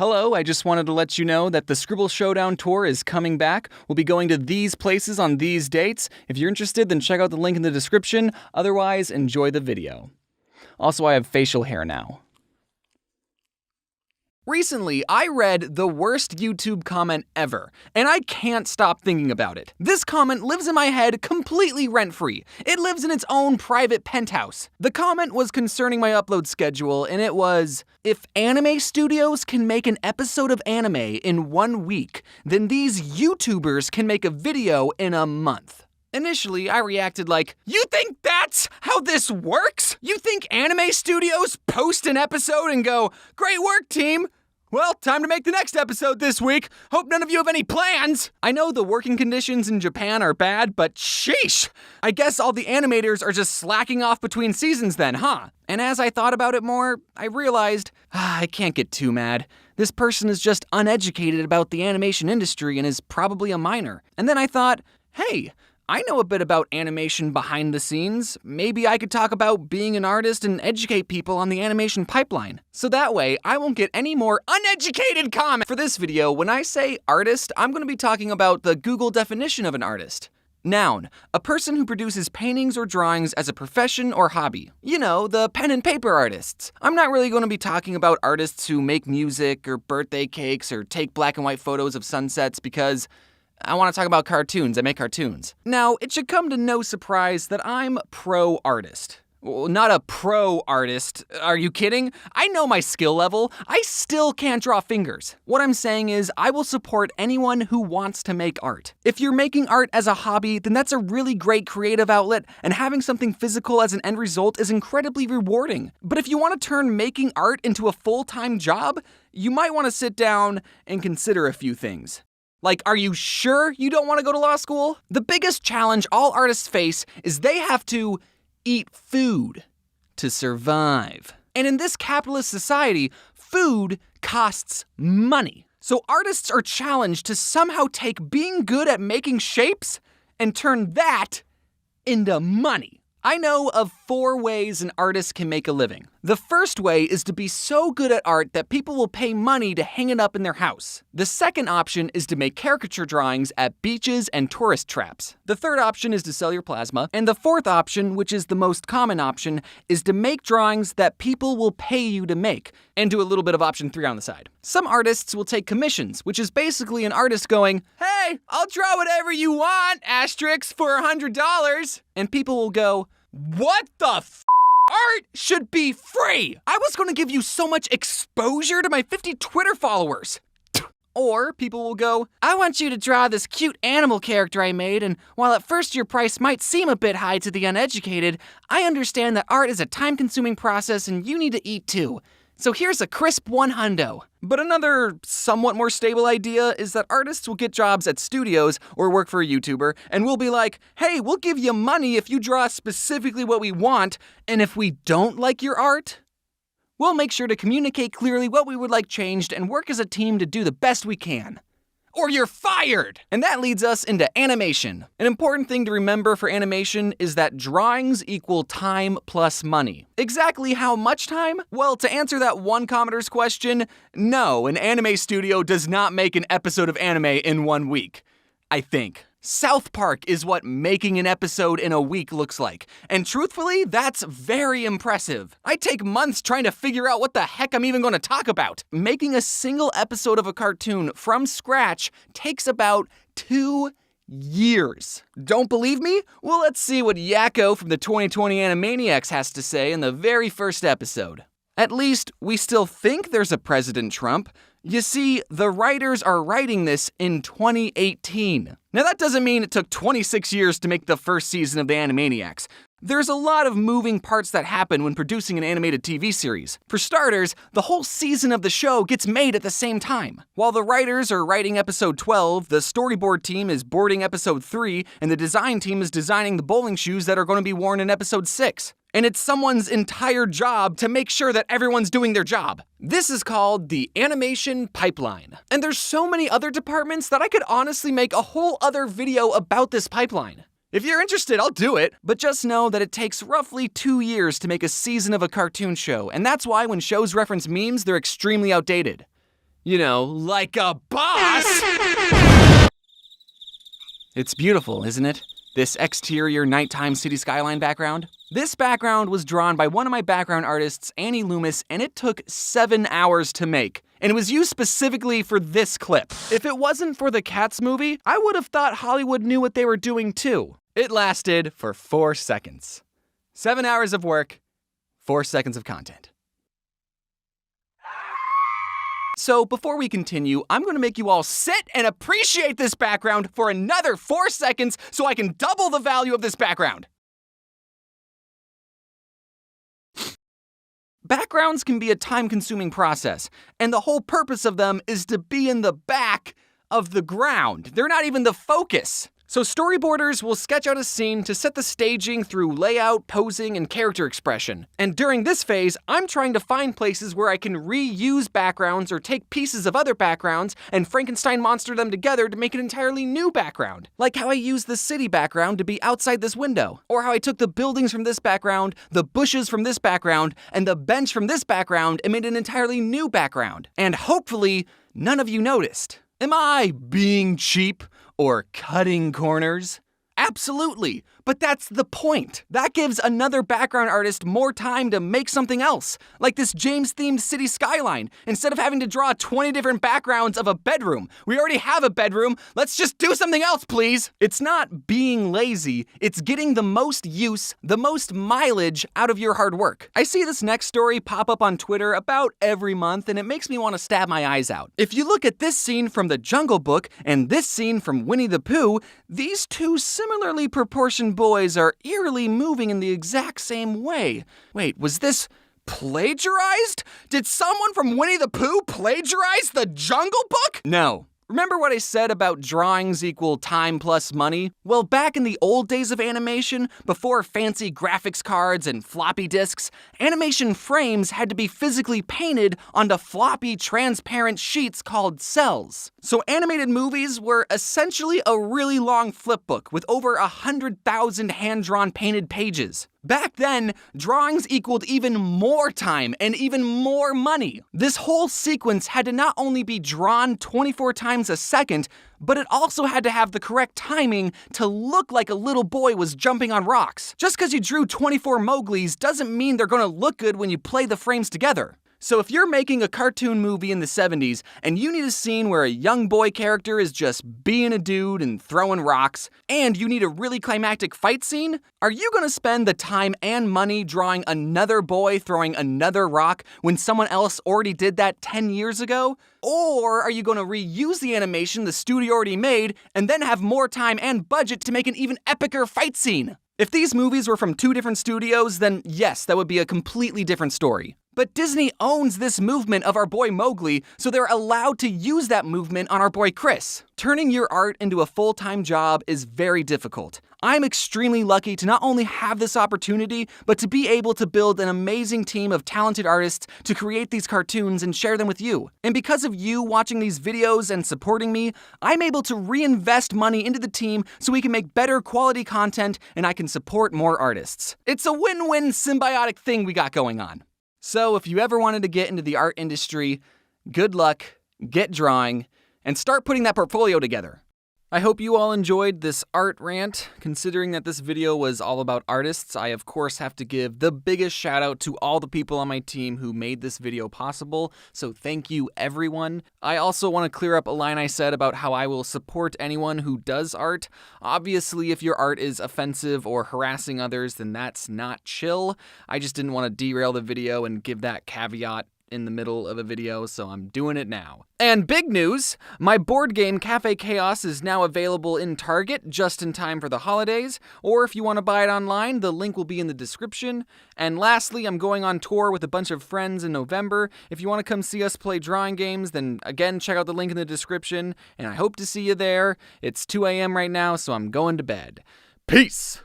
Hello, I just wanted to let you know that the Scribble Showdown tour is coming back. We'll be going to these places on these dates. If you're interested, then check out the link in the description. Otherwise, enjoy the video. Also, I have facial hair now. Recently, I read the worst YouTube comment ever, and I can't stop thinking about it. This comment lives in my head completely rent-free. It lives in its own private penthouse. The comment was concerning my upload schedule, and it was, if anime studios can make an episode of anime in 1 week, then these YouTubers can make a video in a month. Initially, I reacted like, you think that's how this works? You think anime studios post an episode and go, great work, team? Well, time to make the next episode this week. Hope none of you have any plans. I know the working conditions in Japan are bad, but sheesh. I guess all the animators are just slacking off between seasons then, huh? And as I thought about it more, I realized, I can't get too mad. This person is just uneducated about the animation industry and is probably a minor. And then I thought, hey, I know a bit about animation behind the scenes. Maybe I could talk about being an artist and educate people on the animation pipeline. So that way, I won't get any more uneducated comments. For this video, when I say artist, I'm going to be talking about the Google definition of an artist. Noun, a person who produces paintings or drawings as a profession or hobby. You know, the pen and paper artists. I'm not really going to be talking about artists who make music or birthday cakes or take black and white photos of sunsets because I want to talk about cartoons. I make cartoons. Now, it should come to no surprise that I'm pro-artist. Well, not a pro-artist. Are you kidding? I know my skill level. I still can't draw fingers. What I'm saying is I will support anyone who wants to make art. If you're making art as a hobby, then that's a really great creative outlet, and having something physical as an end result is incredibly rewarding. But if you want to turn making art into a full-time job, you might want to sit down and consider a few things. Like, are you sure you don't want to go to law school? The biggest challenge all artists face is they have to eat food to survive. And in this capitalist society, food costs money. So artists are challenged to somehow take being good at making shapes and turn that into money. I know of 4 ways an artist can make a living. The first way is to be so good at art that people will pay money to hang it up in their house. The second option is to make caricature drawings at beaches and tourist traps. The third option is to sell your plasma. And the fourth option, which is the most common option, is to make drawings that people will pay you to make, and do a little bit of option 3 on the side. Some artists will take commissions, which is basically an artist going, hey, I'll draw whatever you want, asterisk, for $100. And people will go, what the f***? Art should be free! I was gonna give you so much exposure to my 50 Twitter followers. Or people will go, I want you to draw this cute animal character I made, and while at first your price might seem a bit high to the uneducated, I understand that art is a time-consuming process and you need to eat too. So here's a crisp $100. But another somewhat more stable idea is that artists will get jobs at studios or work for a YouTuber, and we'll be like, hey, we'll give you money if you draw specifically what we want, and if we don't like your art, we'll make sure to communicate clearly what we would like changed and work as a team to do the best we can. Or you're fired! And that leads us into animation. An important thing to remember for animation is that drawings equal time plus money. Exactly how much time? Well, to answer that one commenter's question, no, an anime studio does not make an episode of anime in 1 week. I think. South Park is what making an episode in a week looks like. And truthfully, that's very impressive. I take months trying to figure out what the heck I'm even going to talk about. Making a single episode of a cartoon from scratch takes about 2 years. Don't believe me? Well, let's see what Yakko from the 2020 Animaniacs has to say in the very first episode. At least, we still think there's a President Trump. You see, the writers are writing this in 2018. Now that doesn't mean it took 26 years to make the first season of the Animaniacs. There's a lot of moving parts that happen when producing an animated TV series. For starters, the whole season of the show gets made at the same time. While the writers are writing episode 12, the storyboard team is boarding episode 3, and the design team is designing the bowling shoes that are going to be worn in episode 6. And it's someone's entire job to make sure that everyone's doing their job. This is called the animation pipeline. And there's so many other departments that I could honestly make a whole other video about this pipeline. If you're interested, I'll do it. But just know that it takes roughly 2 years to make a season of a cartoon show, and that's why when shows reference memes, they're extremely outdated. You know, like a boss! It's beautiful, isn't it? This exterior nighttime city skyline background? This background was drawn by one of my background artists, Annie Loomis, and it took 7 hours to make. And it was used specifically for this clip. If it wasn't for the Cats movie, I would have thought Hollywood knew what they were doing too. It lasted for 4 seconds. 7 hours of work, 4 seconds of content. So before we continue, I'm going to make you all sit and appreciate this background for another 4 seconds so I can double the value of this background. Backgrounds can be a time-consuming process, and the whole purpose of them is to be in the back of the ground. They're not even the focus. So storyboarders will sketch out a scene to set the staging through layout, posing, and character expression. And during this phase, I'm trying to find places where I can reuse backgrounds or take pieces of other backgrounds and Frankenstein monster them together to make an entirely new background. Like how I used the city background to be outside this window. Or how I took the buildings from this background, the bushes from this background, and the bench from this background and made an entirely new background. And hopefully, none of you noticed. Am I being cheap? Or cutting corners? Absolutely, but that's the point. That gives another background artist more time to make something else, like this James-themed city skyline. Instead of having to draw 20 different backgrounds of a bedroom, we already have a bedroom, let's just do something else, please. It's not being lazy, it's getting the most use, the most mileage out of your hard work. I see this next story pop up on Twitter about every month, and it makes me want to stab my eyes out. If you look at this scene from The Jungle Book and this scene from Winnie the Pooh, these two similarly proportioned boys are eerily moving in the exact same way. Wait, was this plagiarized? Did someone from Winnie the Pooh plagiarize The Jungle Book? No. Remember what I said about drawings equal time plus money? Well, back in the old days of animation, before fancy graphics cards and floppy disks, animation frames had to be physically painted onto floppy transparent sheets called cells. So animated movies were essentially a really long flipbook with over 100,000 hand-drawn painted pages. Back then, drawings equaled even more time and even more money. This whole sequence had to not only be drawn 24 times a second, but it also had to have the correct timing to look like a little boy was jumping on rocks. Just because you drew 24 Mowglis doesn't mean they're gonna look good when you play the frames together. So if you're making a cartoon movie in the 70s and you need a scene where a young boy character is just being a dude and throwing rocks, and you need a really climactic fight scene, are you gonna spend the time and money drawing another boy throwing another rock when someone else already did that 10 years ago? Or are you gonna reuse the animation the studio already made and then have more time and budget to make an even epicer fight scene? If these movies were from 2 different studios, then yes, that would be a completely different story. But Disney owns this movement of our boy Mowgli, so they're allowed to use that movement on our boy Chris. Turning your art into a full-time job is very difficult. I'm extremely lucky to not only have this opportunity, but to be able to build an amazing team of talented artists to create these cartoons and share them with you. And because of you watching these videos and supporting me, I'm able to reinvest money into the team so we can make better quality content and I can support more artists. It's a win-win symbiotic thing we got going on. So if you ever wanted to get into the art industry, good luck, get drawing, and start putting that portfolio together. I hope you all enjoyed this art rant. Considering that this video was all about artists, I of course have to give the biggest shout out to all the people on my team who made this video possible, so thank you everyone. I also want to clear up a line I said about how I will support anyone who does art. Obviously, if your art is offensive or harassing others, then that's not chill. I just didn't want to derail the video and give that caveat in the middle of a video, so I'm doing it now. And big news! My board game Cafe Chaos is now available in Target just in time for the holidays, or if you want to buy it online, the link will be in the description. And lastly, I'm going on tour with a bunch of friends in November. If you want to come see us play drawing games, then again, check out the link in the description, and I hope to see you there. It's 2 a.m. right now, so I'm going to bed. Peace!